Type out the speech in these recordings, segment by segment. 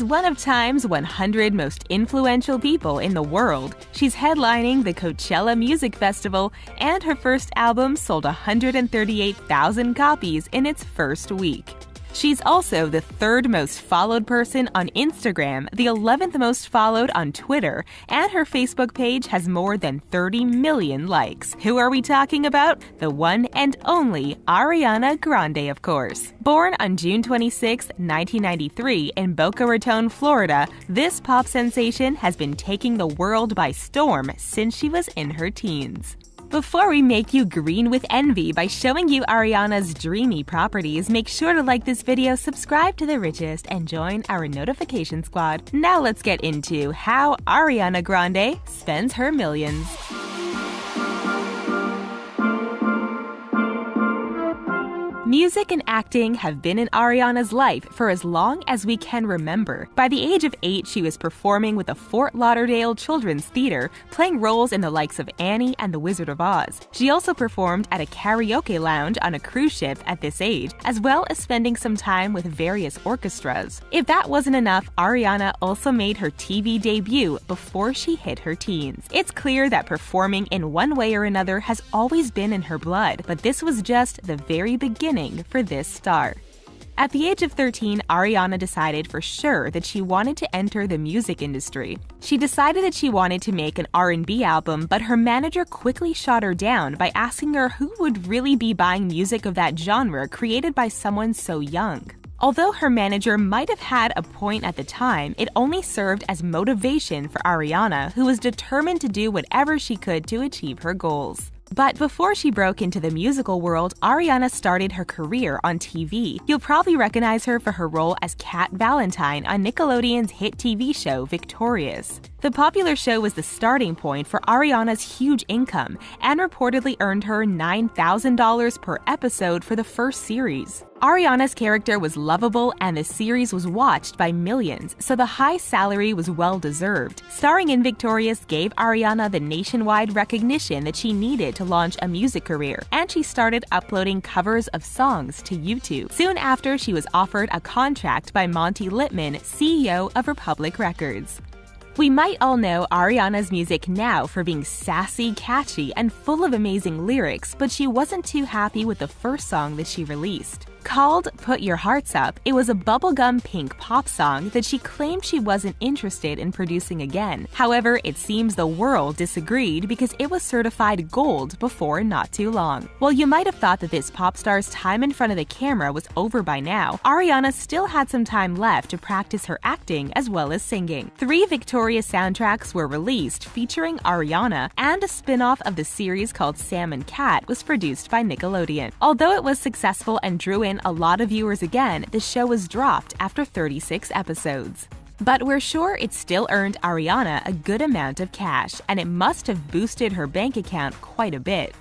one of Time's 100 most influential people in the world. She's headlining the Coachella Music Festival, and her first album sold 138,000 copies in its first week. She's also the 3rd most followed person on Instagram, the 11th most followed on Twitter, and her Facebook page has more than 30 million likes. Who are we talking about? The one and only Ariana Grande, of course. Born on June 26, 1993 in Boca Raton, Florida, this pop sensation has been taking the world by storm since she was in her teens. Before we make you green with envy by showing you Ariana's dreamy properties, make sure to like this video, subscribe to The Richest, and join our notification squad. Now let's get into how Ariana Grande spends her millions. Music and acting have been in Ariana's life for as long as we can remember. By the age of 8, she was performing with the Fort Lauderdale Children's Theater, playing roles in the likes of Annie and the Wizard of Oz. She also performed at a karaoke lounge on a cruise ship at this age, as well as spending some time with various orchestras. If that wasn't enough, Ariana also made her TV debut before she hit her teens. It's clear that performing in one way or another has always been in her blood, but this was just the very beginning for this star. At the age of 13, Ariana decided for sure that she wanted to enter the music industry. She decided that she wanted to make an R&B album, but her manager quickly shot her down by asking her who would really be buying music of that genre created by someone so young. Although her manager might have had a point at the time, it only served as motivation for Ariana, who was determined to do whatever she could to achieve her goals. But before she broke into the musical world, Ariana started her career on TV. You'll probably recognize her for her role as Cat Valentine on Nickelodeon's hit TV show Victorious. The popular show was the starting point for Ariana's huge income and reportedly earned her $9,000 per episode for the first series. Ariana's character was lovable and the series was watched by millions, so the high salary was well-deserved. Starring in Victorious gave Ariana the nationwide recognition that she needed to launch a music career, and she started uploading covers of songs to YouTube. Soon after, she was offered a contract by Monty Littman, CEO of Republic Records. We might all know Ariana's music now for being sassy, catchy, and full of amazing lyrics, but she wasn't too happy with the first song that she released. Called Put Your Hearts Up, it was a bubblegum pink pop song that she claimed she wasn't interested in producing again. However, it seems the world disagreed because it was certified gold before not too long. While you might have thought that this pop star's time in front of the camera was over by now, Ariana still had some time left to practice her acting as well as singing. 3 Victorious soundtracks were released featuring Ariana, and a spin-off of the series called Sam and Cat was produced by Nickelodeon. Although it was successful and drew in a lot of viewers again, the show was dropped after 36 episodes. But we're sure it still earned Ariana a good amount of cash, and it must have boosted her bank account quite a bit.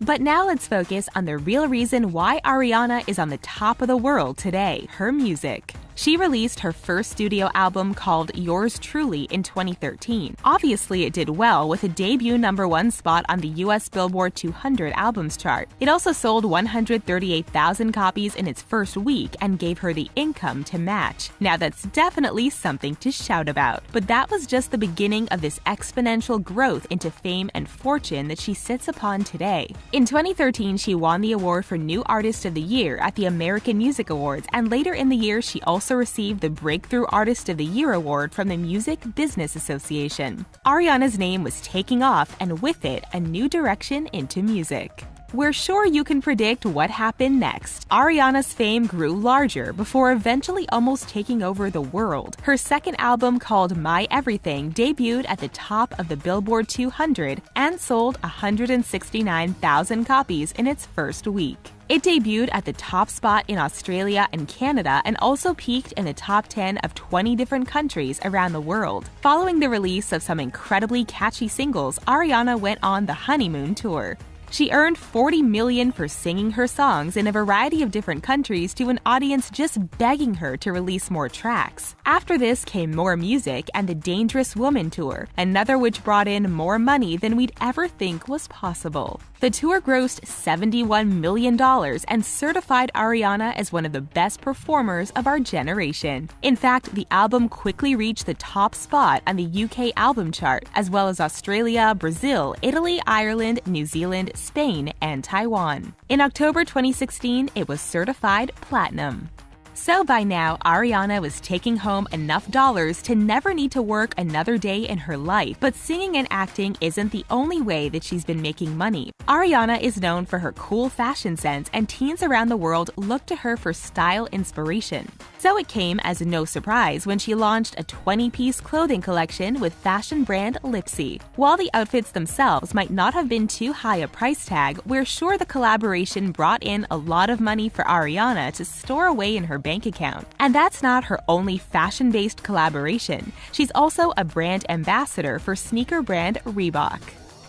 But now let's focus on the real reason why Ariana is on the top of the world today: her music. She released her first studio album called Yours Truly in 2013. Obviously, it did well with a debut #1 spot on the US Billboard 200 albums chart. It also sold 138,000 copies in its first week and gave her the income to match. Now that's definitely something to shout about. But that was just the beginning of this exponential growth into fame and fortune that she sits upon today. In 2013, she won the award for New Artist of the Year at the American Music Awards, and later in the year she also received the Breakthrough Artist of the Year award from the Music Business Association. Ariana's name was taking off, and with it, a new direction into music. We're sure you can predict what happened next. Ariana's fame grew larger before eventually almost taking over the world. Her second album, called My Everything, debuted at the top of the Billboard 200 and sold 169,000 copies in its first week. It debuted at the top spot in Australia and Canada and also peaked in the top 10 of 20 different countries around the world. Following the release of some incredibly catchy singles, Ariana went on the honeymoon tour. She earned $40 million for singing her songs in a variety of different countries to an audience just begging her to release more tracks. After this came more music and the Dangerous Woman Tour, another which brought in more money than we'd ever think was possible. The tour grossed $71 million and certified Ariana as one of the best performers of our generation. In fact, the album quickly reached the top spot on the UK album chart, as well as Australia, Brazil, Italy, Ireland, New Zealand, Spain, and Taiwan. In October 2016, it was certified platinum. So by now, Ariana was taking home enough dollars to never need to work another day in her life. But singing and acting isn't the only way that she's been making money. Ariana is known for her cool fashion sense, and teens around the world look to her for style inspiration. So it came as no surprise when she launched a 20-piece clothing collection with fashion brand Lipsy. While the outfits themselves might not have been too high a price tag, we're sure the collaboration brought in a lot of money for Ariana to store away in her bank account. And that's not her only fashion-based collaboration. She's also a brand ambassador for sneaker brand Reebok.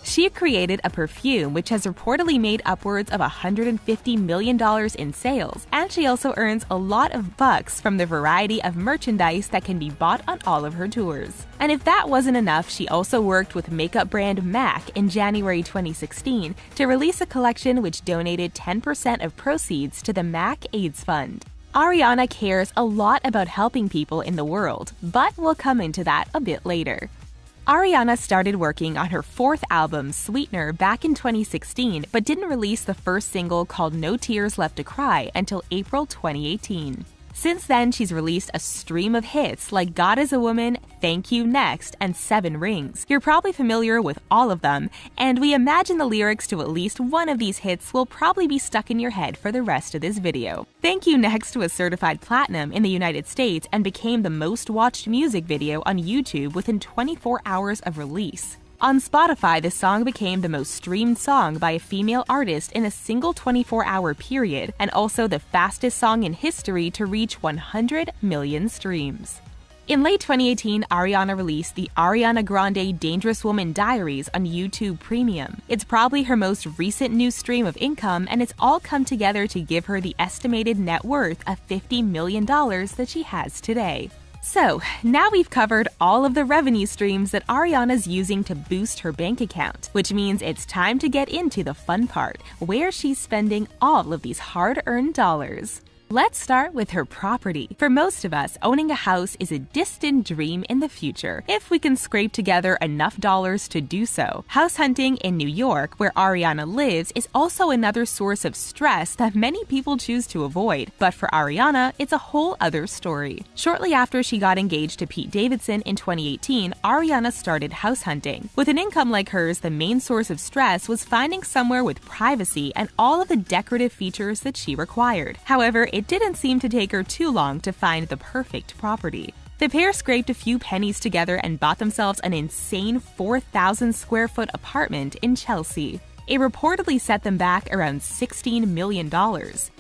She created a perfume which has reportedly made upwards of $150 million in sales, and she also earns a lot of bucks from the variety of merchandise that can be bought on all of her tours. And if that wasn't enough, she also worked with makeup brand MAC in January 2016 to release a collection which donated 10% of proceeds to the MAC AIDS Fund. Ariana cares a lot about helping people in the world, but we'll come into that a bit later. Ariana started working on her fourth album, Sweetener, back in 2016, but didn't release the first single called No Tears Left to Cry until April 2018. Since then, she's released a stream of hits like God is a Woman, Thank You Next, and 7 Rings. You're probably familiar with all of them, and we imagine the lyrics to at least one of these hits will probably be stuck in your head for the rest of this video. Thank You Next was certified platinum in the United States and became the most watched music video on YouTube within 24 hours of release. On Spotify, the song became the most streamed song by a female artist in a single 24-hour period, and also the fastest song in history to reach 100 million streams. In late 2018, Ariana released the Ariana Grande Dangerous Woman Diaries on YouTube Premium. It's probably her most recent new stream of income, and it's all come together to give her the estimated net worth of $50 million that she has today. So, now we've covered all of the revenue streams that Ariana's using to boost her bank account, which means it's time to get into the fun part, where she's spending all of these hard-earned dollars. Let's start with her property. For most of us, owning a house is a distant dream in the future, if we can scrape together enough dollars to do so. House hunting in New York, where Ariana lives, is also another source of stress that many people choose to avoid. But for Ariana, it's a whole other story. Shortly after she got engaged to Pete Davidson in 2018, Ariana started house hunting. With an income like hers, the main source of stress was finding somewhere with privacy and all of the decorative features that she required. However, it didn't seem to take her too long to find the perfect property. The pair scraped a few pennies together and bought themselves an insane 4,000 square foot apartment in Chelsea. It reportedly set them back around $16 million.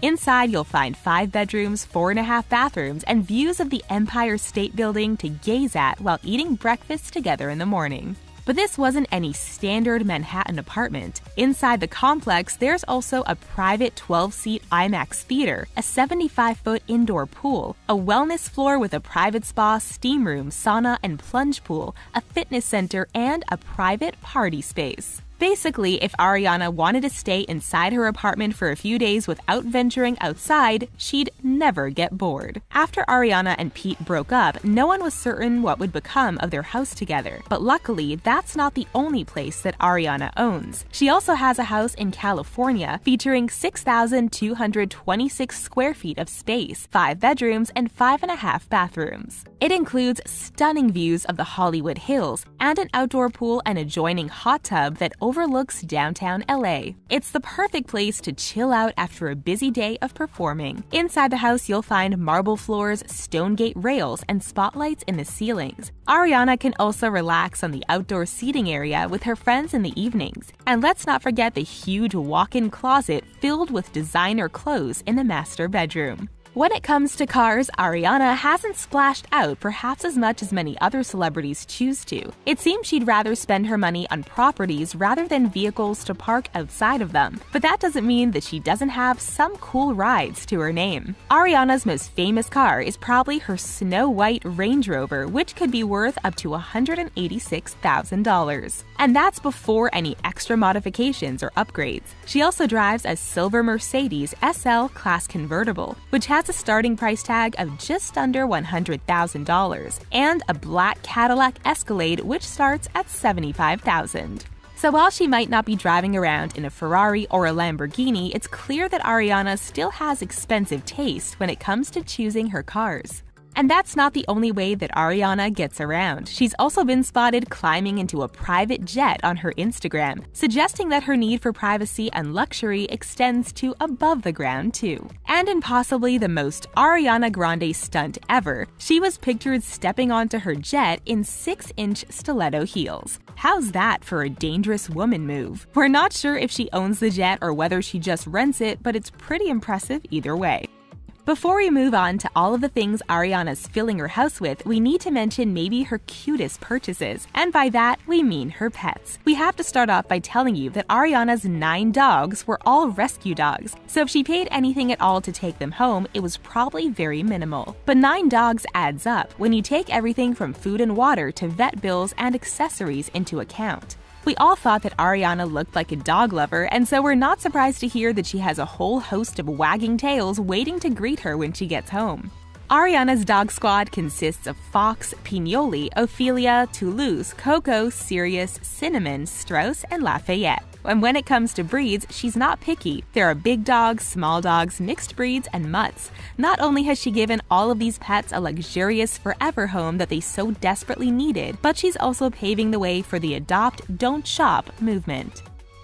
Inside, you'll find 5 bedrooms, 4.5 bathrooms, and views of the Empire State Building to gaze at while eating breakfast together in the morning. But this wasn't any standard Manhattan apartment. Inside the complex, there's also a private 12-seat IMAX theater, a 75-foot indoor pool, a wellness floor with a private spa, steam room, sauna, and plunge pool, a fitness center, and a private party space. Basically, if Ariana wanted to stay inside her apartment for a few days without venturing outside, she'd never get bored. After Ariana and Pete broke up, no one was certain what would become of their house together. But luckily, that's not the only place that Ariana owns. She also has a house in California featuring 6,226 square feet of space, 5 bedrooms, and 5.5 bathrooms. It includes stunning views of the Hollywood Hills and an outdoor pool and adjoining hot tub that overlooks downtown LA. It's the perfect place to chill out after a busy day of performing. Inside the house, you'll find marble floors, stone gate rails, and spotlights in the ceilings. Ariana can also relax on the outdoor seating area with her friends in the evenings. And let's not forget the huge walk-in closet filled with designer clothes in the master bedroom. When it comes to cars, Ariana hasn't splashed out perhaps as much as many other celebrities choose to. It seems she'd rather spend her money on properties rather than vehicles to park outside of them. But that doesn't mean that she doesn't have some cool rides to her name. Ariana's most famous car is probably her Snow White Range Rover, which could be worth up to $186,000. And that's before any extra modifications or upgrades. She also drives a silver Mercedes SL Class convertible, which has a starting price tag of just under $100,000, and a black Cadillac Escalade which starts at $75,000. So while she might not be driving around in a Ferrari or a Lamborghini, it's clear that Ariana still has expensive taste when it comes to choosing her cars. And that's not the only way that Ariana gets around. She's also been spotted climbing into a private jet on her Instagram, suggesting that her need for privacy and luxury extends to above the ground too. And in possibly the most Ariana Grande stunt ever, she was pictured stepping onto her jet in 6-inch stiletto heels. How's that for a dangerous woman move? We're not sure if she owns the jet or whether she just rents it, but it's pretty impressive either way. Before we move on to all of the things Ariana's filling her house with, we need to mention maybe her cutest purchases, and by that, we mean her pets. We have to start off by telling you that Ariana's 9 dogs were all rescue dogs, so if she paid anything at all to take them home, it was probably very minimal. But 9 dogs adds up when you take everything from food and water to vet bills and accessories into account. We all thought that Ariana looked like a dog lover, and so we're not surprised to hear that she has a whole host of wagging tails waiting to greet her when she gets home. Ariana's dog squad consists of Fox, Pignoli, Ophelia, Toulouse, Coco, Sirius, Cinnamon, Strauss, and Lafayette. And when it comes to breeds, she's not picky. There are big dogs, small dogs, mixed breeds, and mutts. Not only has she given all of these pets a luxurious forever home that they so desperately needed, but she's also paving the way for the adopt, don't shop movement.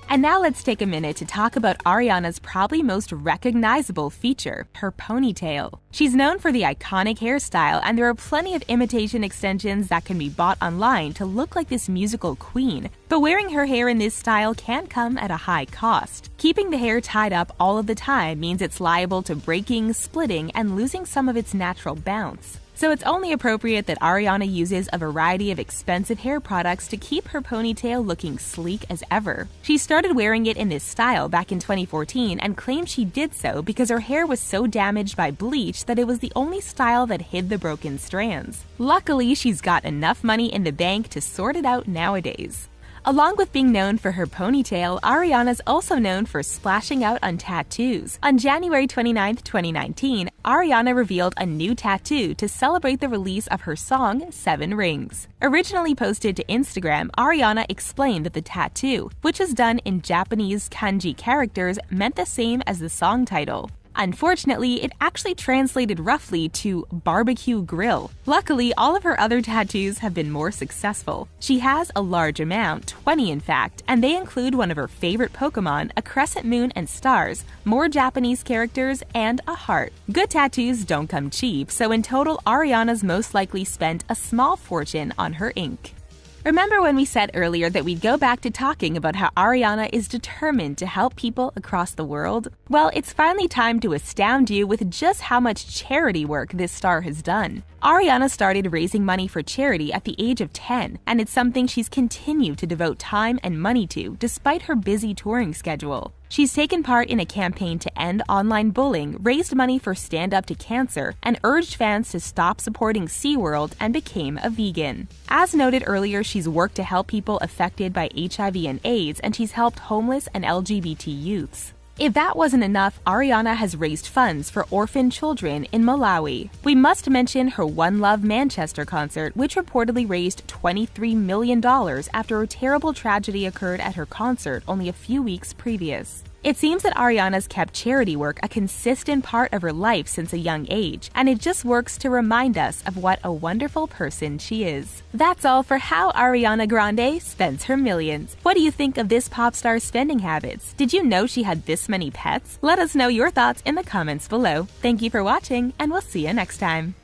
And now let's take a minute to talk about Ariana's probably most recognizable feature, her ponytail. She's known for the iconic hairstyle, and there are plenty of imitation extensions that can be bought online to look like this musical queen. But wearing her hair in this style can come at a high cost. Keeping the hair tied up all of the time means it's liable to breaking, splitting, and losing some of its natural bounce. So it's only appropriate that Ariana uses a variety of expensive hair products to keep her ponytail looking sleek as ever. She started wearing it in this style back in 2014 and claimed she did so because her hair was so damaged by bleach that it was the only style that hid the broken strands. Luckily, she's got enough money in the bank to sort it out nowadays. Along with being known for her ponytail, Ariana's also known for splashing out on tattoos. On January 29, 2019, Ariana revealed a new tattoo to celebrate the release of her song, 7 Rings. Originally posted to Instagram, Ariana explained that the tattoo, which is done in Japanese kanji characters, meant the same as the song title. Unfortunately, it actually translated roughly to barbecue grill. Luckily, all of her other tattoos have been more successful. She has a large amount, 20 in fact, and they include one of her favorite Pokemon, a crescent moon and stars, more Japanese characters, and a heart. Good tattoos don't come cheap, so in total, Ariana's most likely spent a small fortune on her ink. Remember when we said earlier that we'd go back to talking about how Ariana is determined to help people across the world? Well, it's finally time to astound you with just how much charity work this star has done. Ariana started raising money for charity at the age of 10, and it's something she's continued to devote time and money to despite her busy touring schedule. She's taken part in a campaign to end online bullying, raised money for Stand Up to Cancer, and urged fans to stop supporting SeaWorld and became a vegan. As noted earlier, she's worked to help people affected by HIV and AIDS, and she's helped homeless and LGBT youths. If that wasn't enough, Ariana has raised funds for orphan children in Malawi. We must mention her One Love Manchester concert, which reportedly raised $23 million after a terrible tragedy occurred at her concert only a few weeks previous. It seems that Ariana's kept charity work a consistent part of her life since a young age, and it just works to remind us of what a wonderful person she is. That's all for how Ariana Grande spends her millions. What do you think of this pop star's spending habits? Did you know she had this many pets? Let us know your thoughts in the comments below. Thank you for watching, and we'll see you next time.